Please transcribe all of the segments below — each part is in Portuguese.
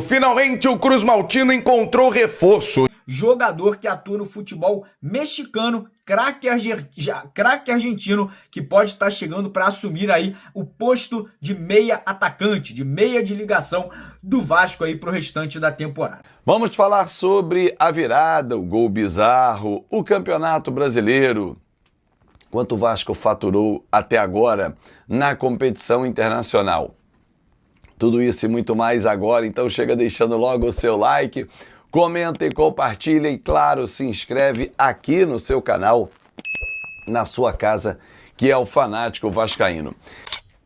Finalmente o Cruz Maltino encontrou reforço. Jogador que atua no futebol mexicano, craque argentino, que pode estar chegando para assumir aí o posto de meia atacante, de meia de ligação do Vasco aí pro restante da temporada. Vamos falar sobre a virada, o gol bizarro, o Campeonato Brasileiro. Quanto o Vasco faturou até agora na competição internacional. Tudo isso e muito mais agora, então chega deixando logo o seu like, comenta e compartilha e, claro, se inscreve aqui no seu canal, na sua casa, que é o Fanático Vascaíno.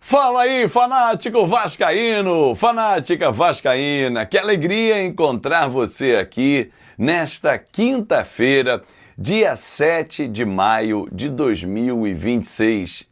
Fala aí, fanático vascaíno, fanática vascaína, que alegria encontrar você aqui nesta quinta-feira, dia 7 de maio de 2026.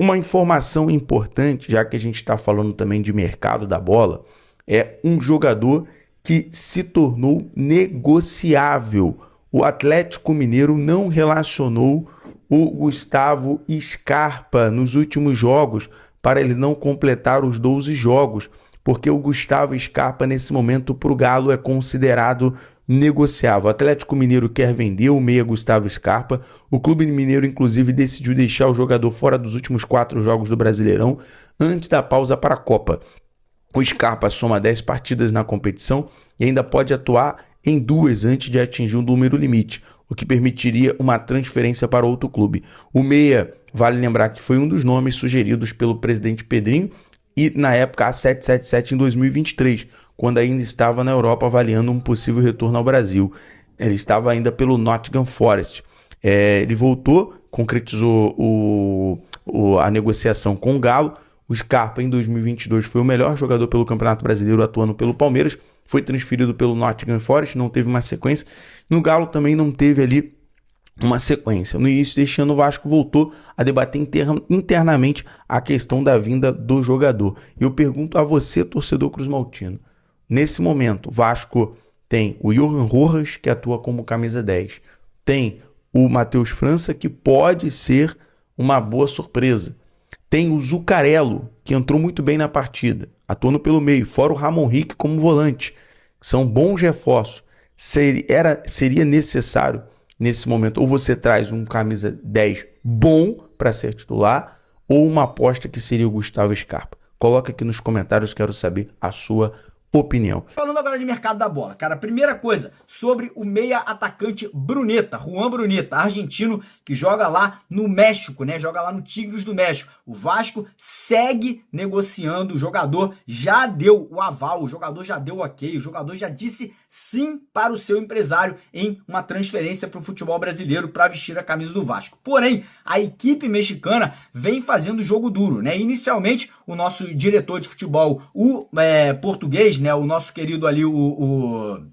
Uma informação importante, já que a gente está falando também de mercado da bola, é um jogador que se tornou negociável. O Atlético Mineiro não relacionou o Gustavo Scarpa nos últimos jogos para ele não completar os 12 jogos, porque o Gustavo Scarpa nesse momento para o Galo é considerado negociável. O Atlético Mineiro quer vender o meia Gustavo Scarpa. O Clube Mineiro, inclusive, decidiu deixar o jogador fora dos últimos 4 jogos do Brasileirão antes da pausa para a Copa. O Scarpa soma 10 partidas na competição e ainda pode atuar em 2 antes de atingir um número limite, o que permitiria uma transferência para outro clube. O meia, vale lembrar que foi um dos nomes sugeridos pelo presidente Pedrinho e na época a 777 em 2023, quando ainda estava na Europa avaliando um possível retorno ao Brasil. Ele estava ainda pelo Nottingham Forest. Ele voltou, concretizou a negociação com o Galo. O Scarpa em 2022 foi o melhor jogador pelo Campeonato Brasileiro atuando pelo Palmeiras. Foi transferido pelo Nottingham Forest, não teve uma sequência. No Galo também não teve ali uma sequência. No início deste ano o Vasco voltou a debater internamente a questão da vinda do jogador. E eu pergunto a você, torcedor Cruz Maltino, nesse momento o Vasco tem o Johan Rojas, que atua como camisa 10. Tem o Matheus França, que pode ser uma boa surpresa. Tem o Zuccarello, que entrou muito bem na partida, atuando pelo meio, fora o Ramon Rick como volante. São bons reforços. Seria necessário, nesse momento, ou você traz um camisa 10 bom para ser titular, ou uma aposta que seria o Gustavo Scarpa. Coloca aqui nos comentários, quero saber a sua opinião. Falando agora de mercado da bola, cara, primeira coisa, sobre o meia atacante Bruneta, Juan Bruneta, argentino, que joga lá no México, né? Joga lá no Tigres do México. O Vasco segue negociando, o jogador já deu o aval, o jogador já deu o ok, o jogador já disse sim para o seu empresário em uma transferência para o futebol brasileiro para vestir a camisa do Vasco. Porém, a equipe mexicana vem fazendo jogo duro, né? Inicialmente, o nosso diretor de futebol, o português, né? O nosso querido ali, o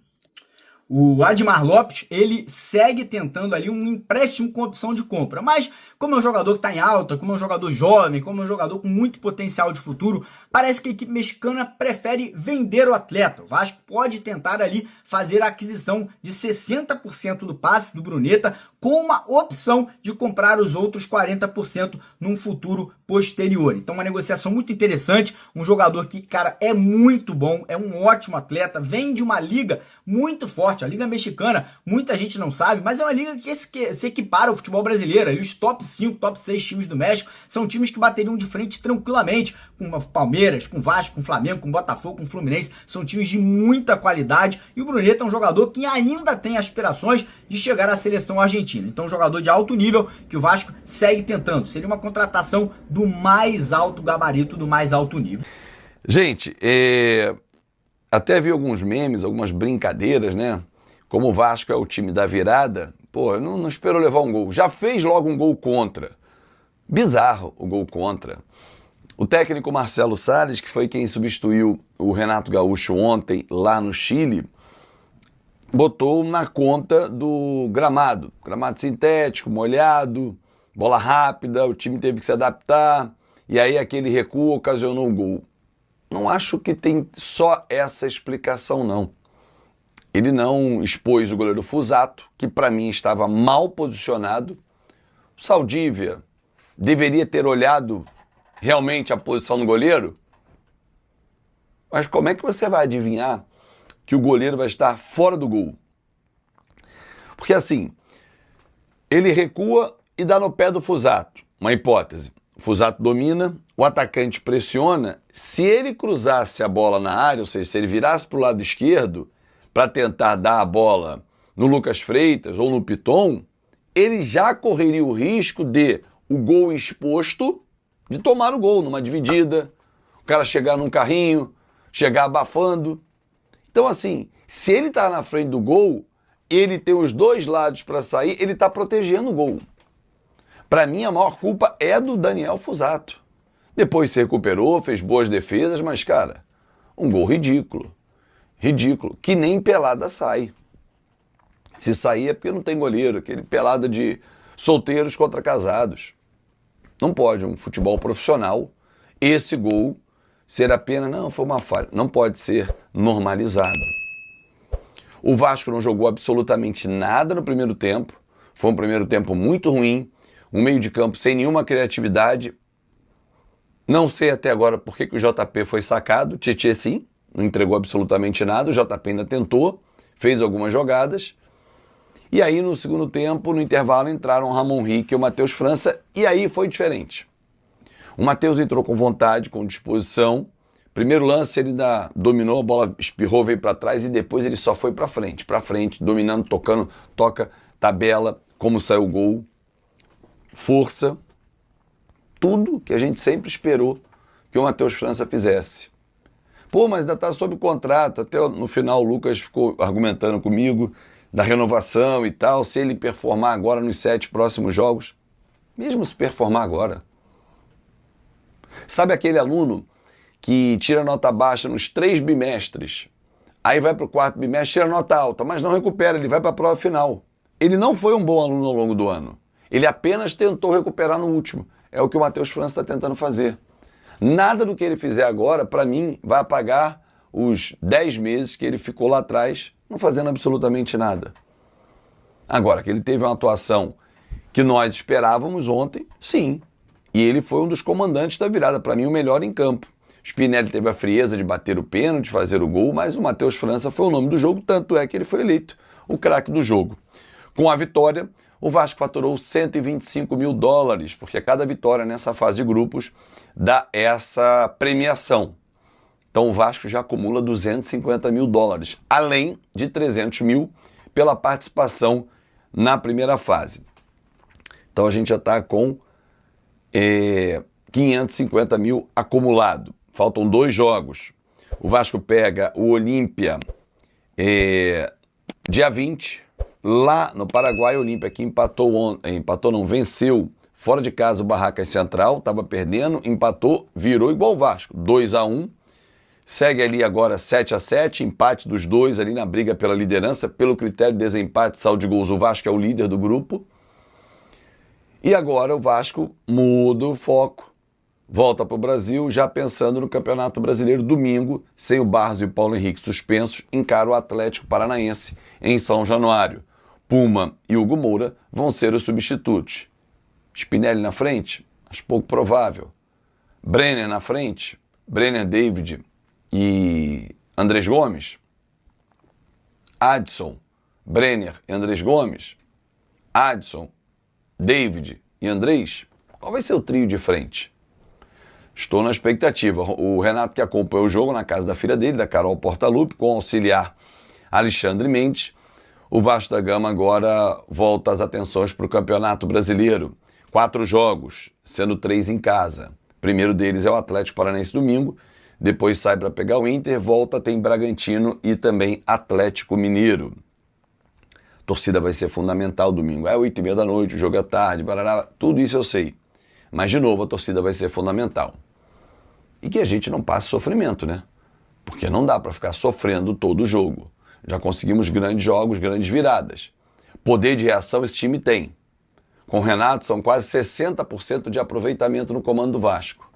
Admar Lopes, ele segue tentando ali um empréstimo com opção de compra. Mas, como é um jogador que está em alta, como é um jogador jovem, como é um jogador com muito potencial de futuro, parece que a equipe mexicana prefere vender o atleta. O Vasco pode tentar ali fazer a aquisição de 60% do passe do Bruneta, com uma opção de comprar os outros 40% num futuro posterior. Então, uma negociação muito interessante, um jogador que, cara, é muito bom, é um ótimo atleta, vem de uma liga muito forte. A Liga Mexicana, muita gente não sabe, mas é uma liga que se equipara ao futebol brasileiro. E os top 5, top 6 times do México são times que bateriam de frente tranquilamente com o Palmeiras, com o Vasco, com o Flamengo, com o Botafogo, com o Fluminense. São times de muita qualidade e o Bruneta é um jogador que ainda tem aspirações de chegar à seleção argentina. Então, um jogador de alto nível que o Vasco segue tentando. Seria uma contratação do mais alto gabarito, do mais alto nível. Gente, até vi alguns memes, algumas brincadeiras, né? Como o Vasco é o time da virada, pô, não esperou levar um gol. Já fez logo um gol contra. Bizarro o gol contra. O técnico Marcelo Salles, que foi quem substituiu o Renato Gaúcho ontem lá no Chile, botou na conta do gramado. Gramado sintético, molhado, bola rápida, o time teve que se adaptar, e aí aquele recuo ocasionou o gol. Não acho que tem só essa explicação, não. Ele não expôs o goleiro Fusato, que para mim estava mal posicionado. O Saldívia deveria ter olhado realmente a posição do goleiro? Mas como é que você vai adivinhar que o goleiro vai estar fora do gol? Porque assim, ele recua e dá no pé do Fuzato. Uma hipótese. O Fuzato domina, o atacante pressiona. Se ele cruzasse a bola na área, ou seja, se ele virasse para o lado esquerdo para tentar dar a bola no Lucas Freitas ou no Piton, ele já correria o risco de o gol exposto, de tomar o gol numa dividida, o cara chegar num carrinho, chegar abafando. Então assim, se ele está na frente do gol, ele tem os dois lados para sair, ele está protegendo o gol. Para mim, a maior culpa é do Daniel Fuzato. Depois se recuperou, fez boas defesas, mas, cara, um gol ridículo. Ridículo. Que nem pelada sai. Se sair é porque não tem goleiro. Aquele pelada de solteiros contra casados. Não pode um futebol profissional, esse gol, ser apenas, não, foi uma falha. Não pode ser normalizado. O Vasco não jogou absolutamente nada no primeiro tempo. Foi um primeiro tempo muito ruim. Um meio de campo sem nenhuma criatividade. Não sei até agora por que o JP foi sacado. Tietê sim, não entregou absolutamente nada. O JP ainda tentou, fez algumas jogadas. E aí no segundo tempo, no intervalo, entraram o Ramon Rick e o Matheus França. E aí foi diferente. O Matheus entrou com vontade, com disposição. Primeiro lance ele dominou, a bola espirrou, veio para trás e depois ele só foi para frente, dominando, tocando, toca, tabela, como saiu o gol. Força, tudo que a gente sempre esperou que o Matheus França fizesse. Pô, mas ainda está sob contrato, até no final o Lucas ficou argumentando comigo da renovação e tal, se ele performar agora nos 7 próximos jogos, mesmo se performar agora. Sabe aquele aluno que tira nota baixa nos 3 bimestres, aí vai para o 4º bimestre, tira nota alta, mas não recupera, ele vai para a prova final. Ele não foi um bom aluno ao longo do ano. Ele apenas tentou recuperar no último. É o que o Matheus França está tentando fazer. Nada do que ele fizer agora, para mim, vai apagar os 10 meses que ele ficou lá atrás, não fazendo absolutamente nada. Agora, que ele teve uma atuação que nós esperávamos ontem, sim. E ele foi um dos comandantes da virada, para mim, o melhor em campo. Spinelli teve a frieza de bater o pênalti, fazer o gol, mas o Matheus França foi o nome do jogo, tanto é que ele foi eleito o craque do jogo. Com a vitória, o Vasco faturou $125 mil, porque cada vitória nessa fase de grupos dá essa premiação. Então o Vasco já acumula $250 mil, além de 300 mil pela participação na primeira fase. Então a gente já está com 550 mil acumulado. Faltam 2 jogos. O Vasco pega o Olímpia dia 20, lá no Paraguai. O Olímpia que venceu fora de casa o Barracas Central, estava perdendo, empatou, virou igual o Vasco, 2-1. Segue ali agora 7-7, empate dos dois ali na briga pela liderança, pelo critério de desempate, saldo de gols, o Vasco é o líder do grupo. E agora o Vasco muda o foco, volta para o Brasil, já pensando no Campeonato Brasileiro, domingo, sem o Barros e o Paulo Henrique suspensos, encara o Atlético Paranaense em São Januário. Puma e Hugo Moura vão ser os substitutos. Spinelli na frente? Acho pouco provável. Brenner na frente? Brenner, David e Andrés Gomes? Adson, Brenner e Andrés Gomes? Adson, David e Andrés? Qual vai ser o trio de frente? Estou na expectativa. O Renato, que acompanhou o jogo na casa da filha dele, da Carol Portaluppi, com o auxiliar Alexandre Mendes. O Vasco da Gama agora volta as atenções para o Campeonato Brasileiro. 4 jogos, sendo 3 em casa. O primeiro deles é o Atlético Paranaense domingo, depois sai para pegar o Inter, volta, tem Bragantino e também Atlético Mineiro. A torcida vai ser fundamental domingo. É 8h30 da noite, o jogo é tarde, barará, tudo isso eu sei. Mas, de novo, a torcida vai ser fundamental. E que a gente não passe sofrimento, né? Porque não dá para ficar sofrendo todo o jogo. Já conseguimos grandes jogos, grandes viradas. Poder de reação esse time tem. Com o Renato, são quase 60% de aproveitamento no comando do Vasco.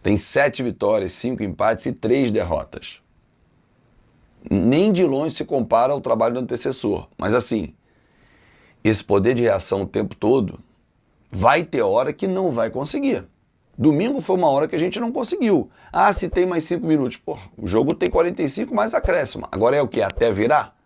Tem 7 vitórias, 5 empates e 3 derrotas. Nem de longe se compara ao trabalho do antecessor. Mas assim, esse poder de reação o tempo todo, vai ter hora que não vai conseguir. Domingo foi uma hora que a gente não conseguiu. Ah, se tem mais 5 minutos. Pô, o jogo tem 45 mais acréscimo. Agora é o quê? Até virar?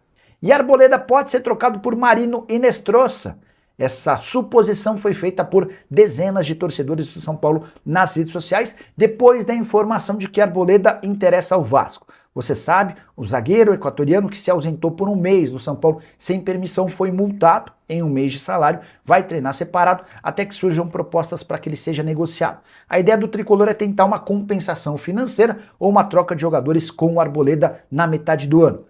E Arboleda pode ser trocado por Marino Inestrosa. Essa suposição foi feita por dezenas de torcedores do São Paulo nas redes sociais, depois da informação de que Arboleda interessa ao Vasco. Você sabe, o zagueiro equatoriano que se ausentou por um mês do São Paulo sem permissão foi multado em um mês de salário, vai treinar separado até que surjam propostas para que ele seja negociado. A ideia do tricolor é tentar uma compensação financeira ou uma troca de jogadores com o Arboleda na metade do ano.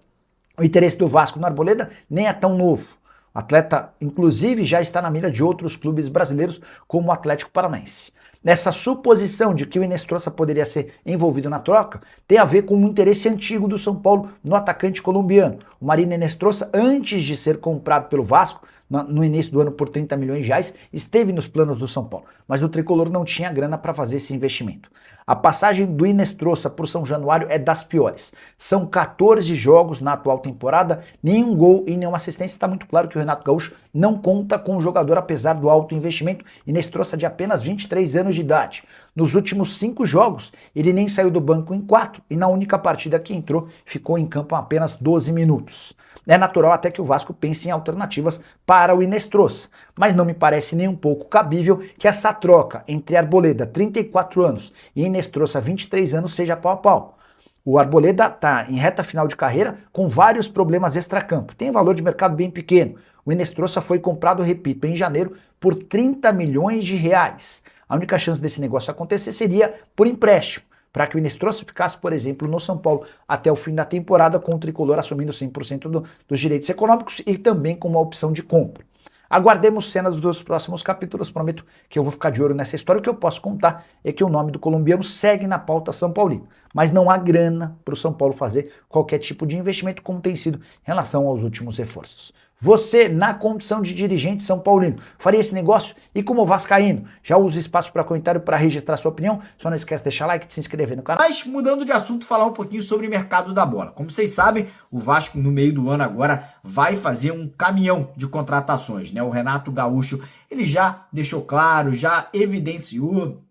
O interesse do Vasco no Arboleda nem é tão novo. O atleta, inclusive, já está na mira de outros clubes brasileiros, como o Atlético Paranaense. Nessa suposição de que o Inestrosa poderia ser envolvido na troca, tem a ver com um interesse antigo do São Paulo no atacante colombiano. O Marino Inestrosa, antes de ser comprado pelo Vasco, no início do ano por 30 milhões de reais, esteve nos planos do São Paulo, mas o tricolor não tinha grana para fazer esse investimento. A passagem do Inestrosa por São Januário é das piores. São 14 jogos na atual temporada, nenhum gol e nenhuma assistência. Está muito claro que o Renato Gaúcho não conta com o jogador apesar do alto investimento. Inestrosa de apenas 23 anos de idade. Nos últimos 5 jogos, ele nem saiu do banco em 4 e na única partida que entrou, ficou em campo apenas 12 minutos. É natural até que o Vasco pense em alternativas para o Inestrosa, mas não me parece nem um pouco cabível que essa troca entre Arboleda, 34 anos, e Inestrosa, 23 anos, seja pau a pau. O Arboleda está em reta final de carreira com vários problemas extracampo, tem valor de mercado bem pequeno. O Inestrosa foi comprado, repito, em janeiro por 30 milhões de reais. A única chance desse negócio acontecer seria por empréstimo, para que o Inestrosa ficasse, por exemplo, no São Paulo até o fim da temporada, com o tricolor assumindo 100% dos direitos econômicos e também com uma opção de compra. Aguardemos cenas dos próximos capítulos, prometo que eu vou ficar de olho nessa história. O que eu posso contar é que o nome do colombiano segue na pauta São Paulino, mas não há grana para o São Paulo fazer qualquer tipo de investimento como tem sido em relação aos últimos reforços. Você, na condição de dirigente São Paulino, faria esse negócio? E como vascaíno, já usa espaço para comentário para registrar sua opinião? Só não esquece de deixar like e de se inscrever no canal. Mas mudando de assunto, falar um pouquinho sobre o mercado da bola. Como vocês sabem, o Vasco no meio do ano agora vai fazer um caminhão de contratações, né? O Renato Gaúcho, ele já deixou claro, já evidenciou,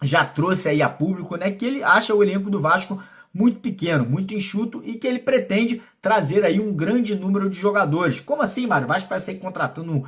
já trouxe aí a público, né, que ele acha o elenco do Vasco muito pequeno, muito enxuto e que ele pretende trazer aí um grande número de jogadores. Como assim, Mário? O Vasco vai sair contratando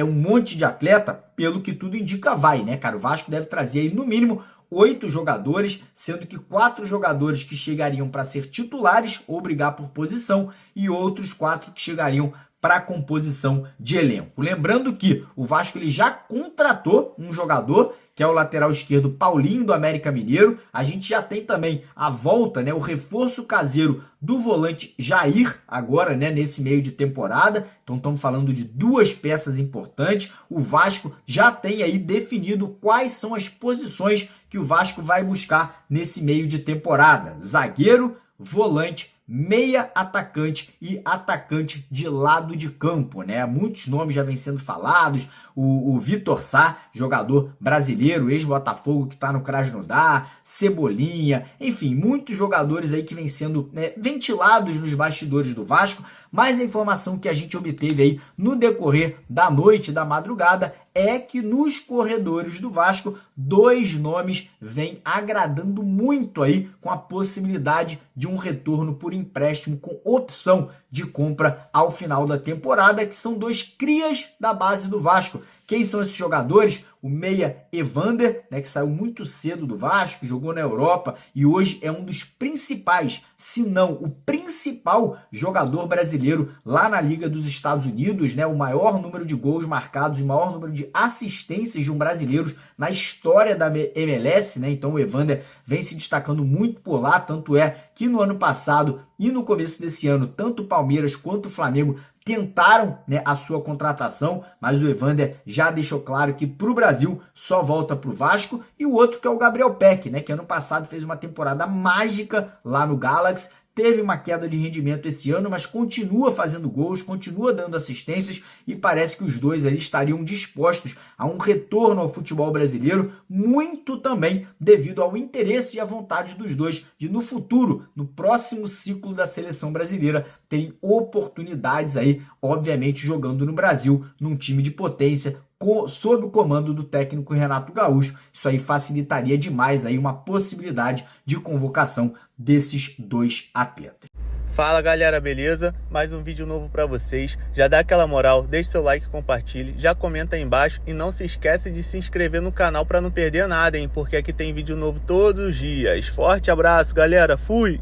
um monte de atleta? Pelo que tudo indica, vai, né, cara? O Vasco deve trazer aí no mínimo 8 jogadores, sendo que 4 jogadores que chegariam para ser titulares ou brigar por posição e outros 4 que chegariam para a composição de elenco. Lembrando que o Vasco ele já contratou um jogador, que é o lateral esquerdo Paulinho do América Mineiro. A gente já tem também a volta, né, o reforço caseiro do volante Jair, agora, né, nesse meio de temporada. Então estamos falando de 2 peças importantes. O Vasco já tem aí definido quais são as posições que o Vasco vai buscar nesse meio de temporada. Zagueiro, volante, meia atacante e atacante de lado de campo, né? Muitos nomes já vêm sendo falados. O Vitor Sá, jogador brasileiro, ex-Botafogo, que está no Krasnodar, Cebolinha, enfim, muitos jogadores aí que vêm sendo, né, ventilados nos bastidores do Vasco, mas a informação que a gente obteve aí no decorrer da noite, da madrugada, é que nos corredores do Vasco, 2 nomes vêm agradando muito aí com a possibilidade de um retorno por empréstimo com opção de compra ao final da temporada, que são 2 crias da base do Vasco. Quem são esses jogadores? O meia Evander, né, que saiu muito cedo do Vasco, jogou na Europa e hoje é um dos principais, se não o principal jogador brasileiro lá na Liga dos Estados Unidos, né, o maior número de gols marcados e o maior número de assistências de um brasileiro na história da MLS, né? Então o Evander vem se destacando muito por lá, tanto é que no ano passado e no começo desse ano, tanto o Palmeiras quanto o Flamengo tentaram, né, a sua contratação, mas o Evander já deixou claro que para o Brasil só volta para o Vasco. E o outro que é o Gabriel Peck, né, que ano passado fez uma temporada mágica lá no Galaxy, teve uma queda de rendimento esse ano, mas continua fazendo gols, continua dando assistências e parece que os dois ali estariam dispostos a um retorno ao futebol brasileiro, muito também devido ao interesse e à vontade dos dois de no futuro, no próximo ciclo da seleção brasileira, terem oportunidades aí, obviamente jogando no Brasil, num time de potência, sob o comando do técnico Renato Gaúcho. Isso aí facilitaria demais aí uma possibilidade de convocação desses dois atletas. Fala galera, beleza? Mais um vídeo novo pra vocês. Já dá aquela moral, deixe seu like, compartilhe, já comenta aí embaixo e não se esquece de se inscrever no canal pra não perder nada, hein? Porque aqui tem vídeo novo todos os dias. Forte abraço, galera. Fui!